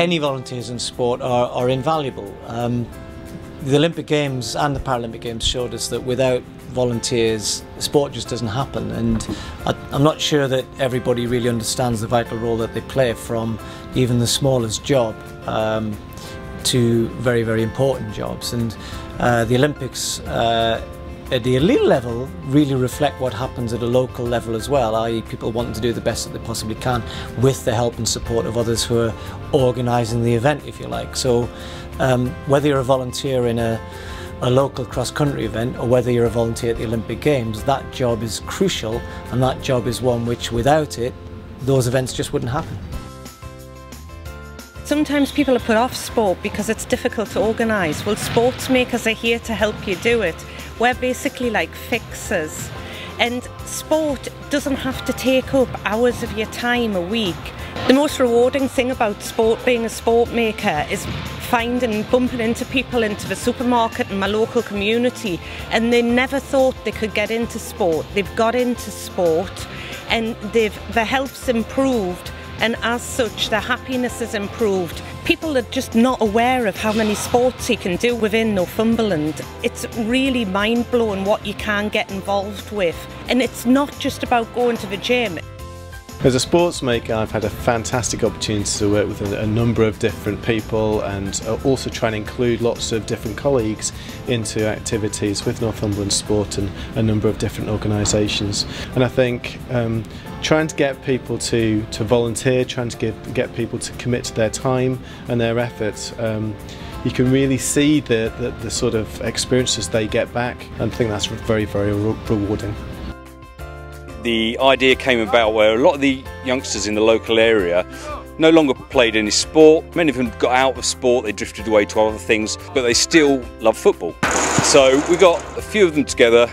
any volunteers in sport are invaluable. The Olympic Games and the Paralympic Games showed us that without volunteers, sport just doesn't happen, and I'm not sure that everybody really understands the vital role that they play, from even the smallest job to very, very important jobs. And the Olympics at the elite level really reflect what happens at a local level as well, i.e. people wanting to do the best that they possibly can with the help and support of others who are organising the event, if you like. So whether you're a volunteer in a local cross-country event or whether you're a volunteer at the Olympic Games, that job is crucial, and that job is one which without it, those events just wouldn't happen. Sometimes people are put off sport because it's difficult to organise. Well, sports makers are here to help you do it. We're basically like fixers. And sport doesn't have to take up hours of your time a week. The most rewarding thing about sport, being a sport maker, is finding, bumping into people into the supermarket in my local community, and they never thought they could get into sport. They've got into sport and their health's improved, and as such their happiness has improved. People are just not aware of how many sports you can do within Northumberland. It's really mind-blowing what you can get involved with, and it's not just about going to the gym. As a sports maker, I've had a fantastic opportunity to work with a number of different people, and also try and include lots of different colleagues into activities with Northumberland Sport and a number of different organisations. And I think trying to get people to volunteer, trying to get people to commit to their time and their efforts, you can really see the sort of experiences they get back, and I think that's very, very rewarding. The idea came about where a lot of the youngsters in the local area no longer played any sport. Many of them got out of sport, they drifted away to other things, but they still love football. So we got a few of them together,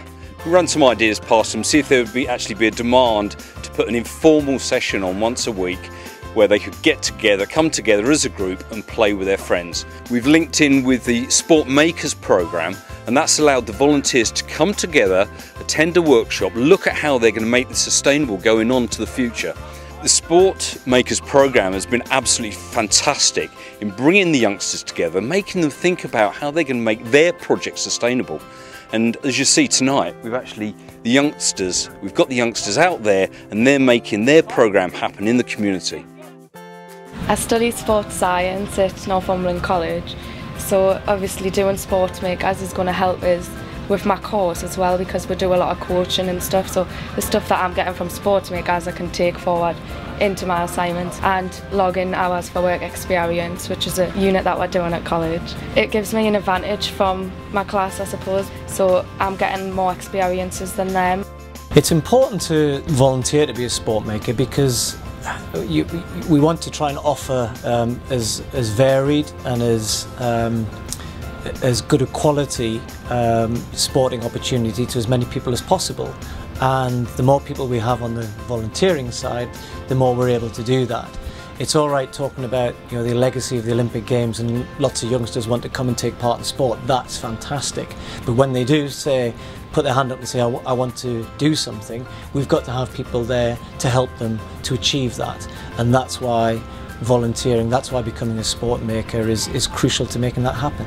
run some ideas past them, see if there would actually be a demand to put an informal session on once a week where they could get together, come together as a group and play with their friends. We've linked in with the Sport Makers programme, and that's allowed the volunteers to come together, attend a workshop, look at how they're going to make this sustainable going on to the future. The Sport Makers programme has been absolutely fantastic in bringing the youngsters together, making them think about how they can make their project sustainable. And as you see tonight, we've got the youngsters out there, and they're making their programme happen in the community. I study sports science at Northumberland College, so obviously doing Sports Makers is going to help us with my course as well, because we do a lot of coaching and stuff, so the stuff that I'm getting from Sports Makers I can take forward into my assignments, and log in hours for work experience, which is a unit that we're doing at college. It gives me an advantage from my class, I suppose, so I'm getting more experiences than them. It's important to volunteer to be a sport maker, because we want to try and offer as varied and as good a quality sporting opportunity to as many people as possible. And the more people we have on the volunteering side, the more we're able to do that. It's all right talking about, you know, the legacy of the Olympic Games, and lots of youngsters want to come and take part in sport. That's fantastic. But when they do put their hand up and say, I want to do something, we've got to have people there to help them to achieve that. And that's why volunteering, that's why becoming a sport maker is crucial to making that happen.